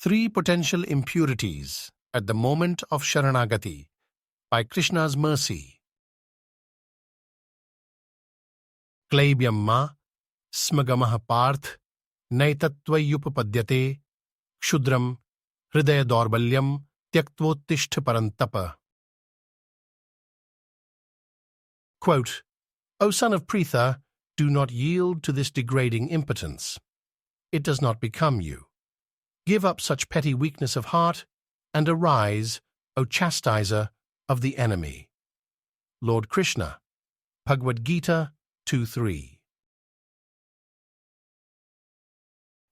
Three Potential Impurities at the Moment of Sharanagati by Krishna's Mercy. Klaibyam ma smagamah parth naitatvayupapadyate kshudram hridaya dorbalyam tyaktvottishth parantapa. Quote, O son of Pritha, do not yield to this degrading impotence. It does not become you. Give up such petty weakness of heart, and arise, O chastiser of the enemy. Lord Krishna, Bhagavad-gita 2:3.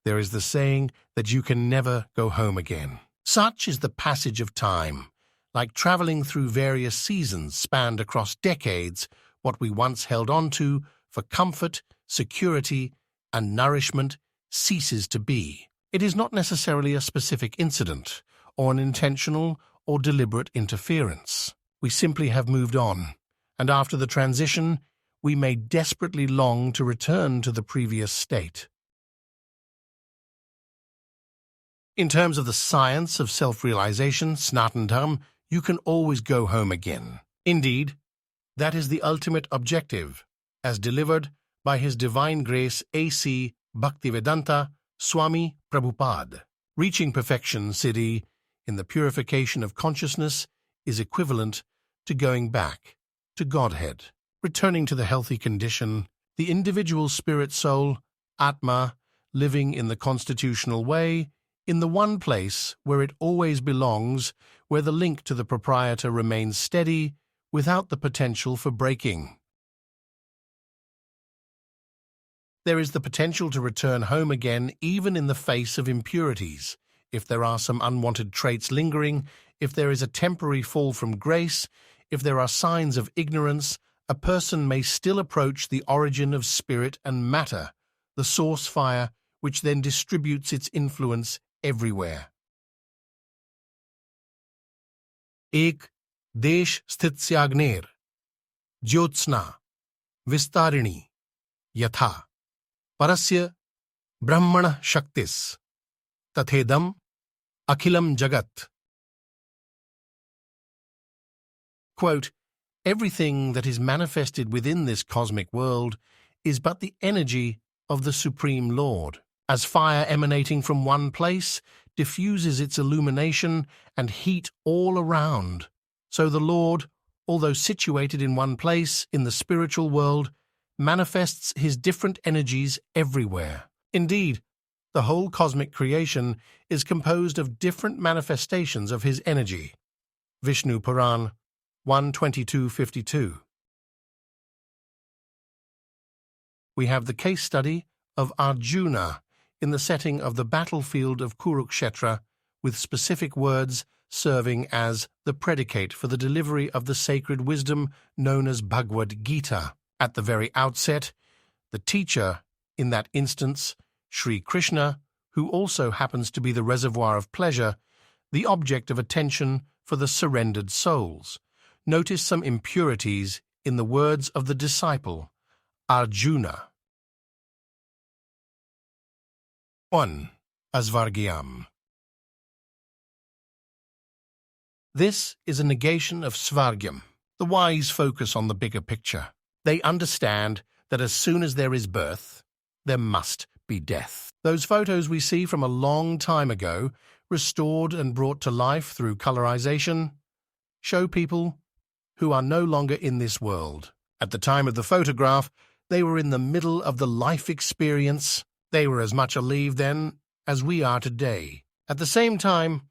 There is the saying that you can never go home again. Such is the passage of time, like traveling through various seasons spanned across decades. What we once held on to for comfort, security, and nourishment ceases to be. It is not necessarily a specific incident, or an intentional or deliberate interference. We simply have moved on, and after the transition, we may desperately long to return to the previous state. In terms of the science of self-realization, Sanatana Dharma, you can always go home again. Indeed, that is the ultimate objective, as delivered by His Divine Grace A.C. Bhaktivedanta Swami Prabhupada. Reaching perfection, Siddhi, in the purification of consciousness is equivalent to going back to Godhead, returning to the healthy condition, the individual spirit-soul, Atma, living in the constitutional way, in the one place where it always belongs, where the link to the proprietor remains steady without the potential for breaking. There is the potential to return home again even in the face of impurities. If there are some unwanted traits lingering, if there is a temporary fall from grace, if there are signs of ignorance, a person may still approach the origin of spirit and matter, the source fire, which then distributes its influence everywhere. Ek desh sthitsyagner, jyotsna, vistarini, yatha. Parasya brahmana shaktis, tathedam akhilam jagat. Quote, everything that is manifested within this cosmic world is but the energy of the Supreme Lord. As fire emanating from one place diffuses its illumination and heat all around, so the Lord, although situated in one place in the spiritual world, manifests His different energies everywhere. Indeed, the whole cosmic creation is composed of different manifestations of His energy. Vishnu Puran 1:22-52. We have the case study of Arjuna in the setting of the battlefield of Kurukshetra, with specific words serving as the predicate for the delivery of the sacred wisdom known as Bhagavad-gita. At the very outset, the teacher, in that instance, Sri Krishna, who also happens to be the reservoir of pleasure, the object of attention for the surrendered souls, noticed some impurities in the words of the disciple, Arjuna. 1. Asvargyam. This is a negation of svargyam. The wise focus on the bigger picture. They understand that as soon as there is birth, there must be death. Those photos we see from a long time ago, restored and brought to life through colorization, show people who are no longer in this world. At the time of the photograph, they were in the middle of the life experience. They were as much alive then as we are today. At the same time,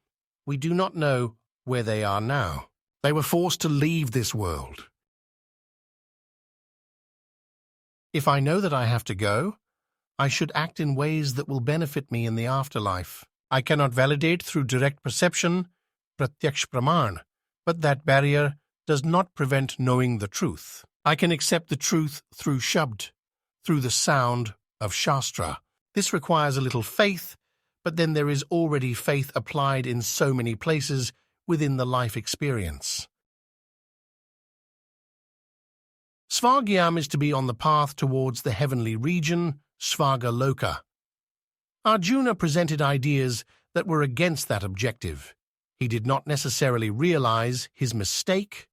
we do not know where they are now. They were forced to leave this world. If I know that I have to go, I should act in ways that will benefit me in the afterlife. I cannot validate through direct perception, pratyaksh praman, but that barrier does not prevent knowing the truth. I can accept the truth through shabd, through the sound of shastra. This requires a little faith, but then there is already faith applied in so many places within the life experience. Svargyam is to be on the path towards the heavenly region, Svarga Loka. Arjuna presented ideas that were against that objective. He did not necessarily realize his mistake.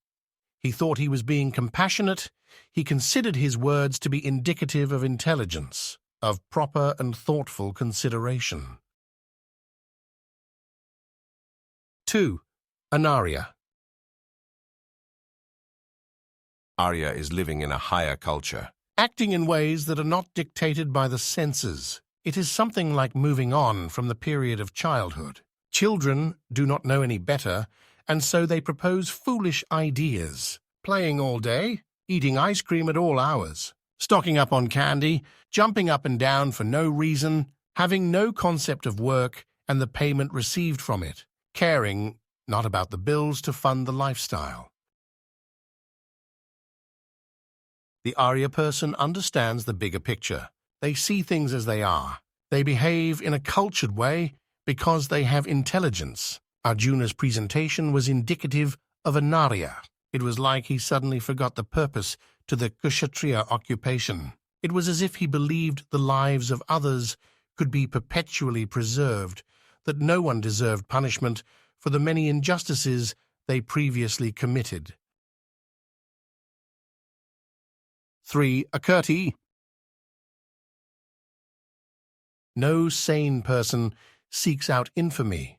He thought he was being compassionate. He considered his words to be indicative of intelligence, of proper and thoughtful consideration. 2. An Arya. Arya is living in a higher culture, acting in ways that are not dictated by the senses. It is something like moving on from the period of childhood. Children do not know any better, and so they propose foolish ideas, playing all day, eating ice cream at all hours, stocking up on candy, jumping up and down for no reason, having no concept of work and the payment received from it, caring not about the bills to fund the lifestyle. The Arya person understands the bigger picture. They see things as they are. They behave in a cultured way because they have intelligence. Arjuna's presentation was indicative of an Arya. It was like he suddenly forgot the purpose to the Kshatriya occupation. It was as if he believed the lives of others could be perpetually preserved, that no one deserved punishment for the many injustices they previously committed. 3. A Kirti. No sane person seeks out infamy.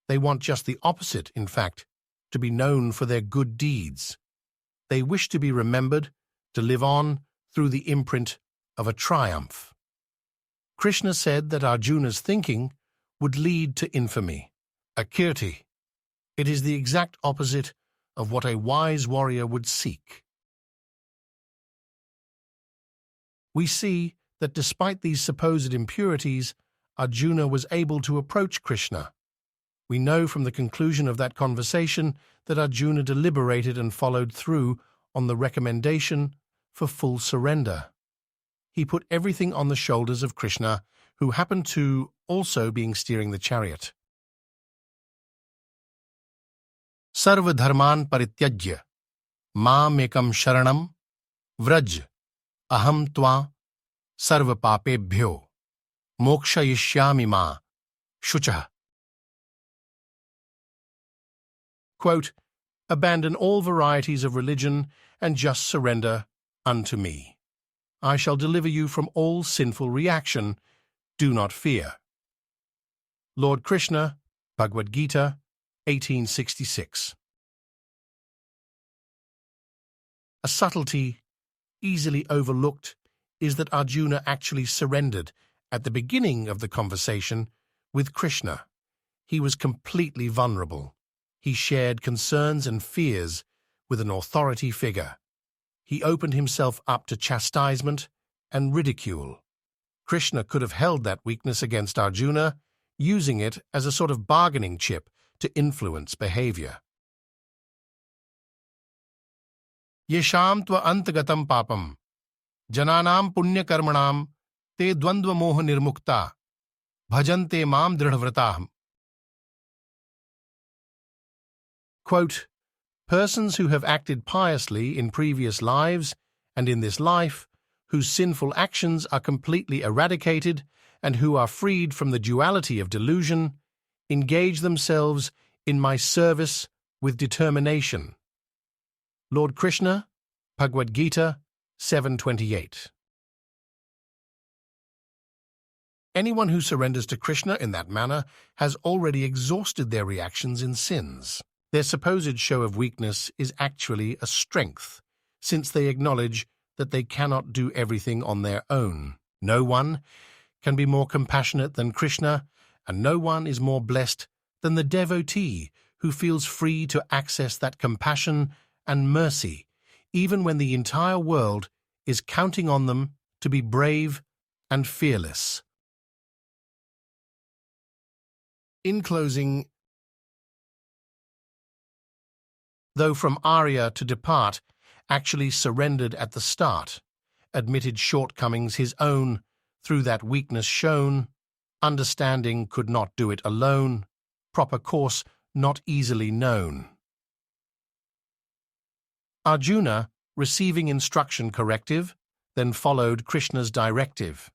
They want just the opposite, in fact, to be known for their good deeds. They wish to be remembered, to live on through the imprint of a triumph. Krishna said that Arjuna's thinking would lead to infamy, a kirti. It is the exact opposite of what a wise warrior would seek. We see that despite these supposed impurities, Arjuna was able to approach Krishna. We know from the conclusion of that conversation that Arjuna deliberated and followed through on the recommendation for full surrender. He put everything on the shoulders of Krishna, who happened to also be steering the chariot. Sarva dharman parityajya, mam ekam sharanam, vraj, aham tva, sarva papebhyo, mokshayishyami ma, shuchah. Quote, abandon all varieties of religion and just surrender unto me. I shall deliver you from all sinful reaction. Do not fear. Lord Krishna, Bhagavad-gita, 1866. A subtlety easily overlooked is that Arjuna actually surrendered at the beginning of the conversation with Krishna. He was completely vulnerable. He shared concerns and fears with an authority figure. He opened himself up to chastisement and ridicule. Krishna could have held that weakness against Arjuna, using it as a sort of bargaining chip to influence behavior. Yesham tva antagatam papam, jananam punya karmanam, te dvandva moha nirmukta, bhajante mam dridhavrataham. Quote, persons who have acted piously in previous lives and in this life, whose sinful actions are completely eradicated and who are freed from the duality of delusion, engage themselves in my service with determination. Lord Krishna, Bhagavad-gita, 7:28. Anyone who surrenders to Krishna in that manner has already exhausted their reactions in sins. Their supposed show of weakness is actually a strength, since they acknowledge that they cannot do everything on their own. No one can be more compassionate than Krishna, and no one is more blessed than the devotee who feels free to access that compassion and mercy, even when the entire world is counting on them to be brave and fearless. In closing, though from Arya to depart, actually surrendered at the start, admitted shortcomings his own, through that weakness shown, understanding could not do it alone, proper course not easily known. Arjuna, receiving instruction corrective, then followed Krishna's directive.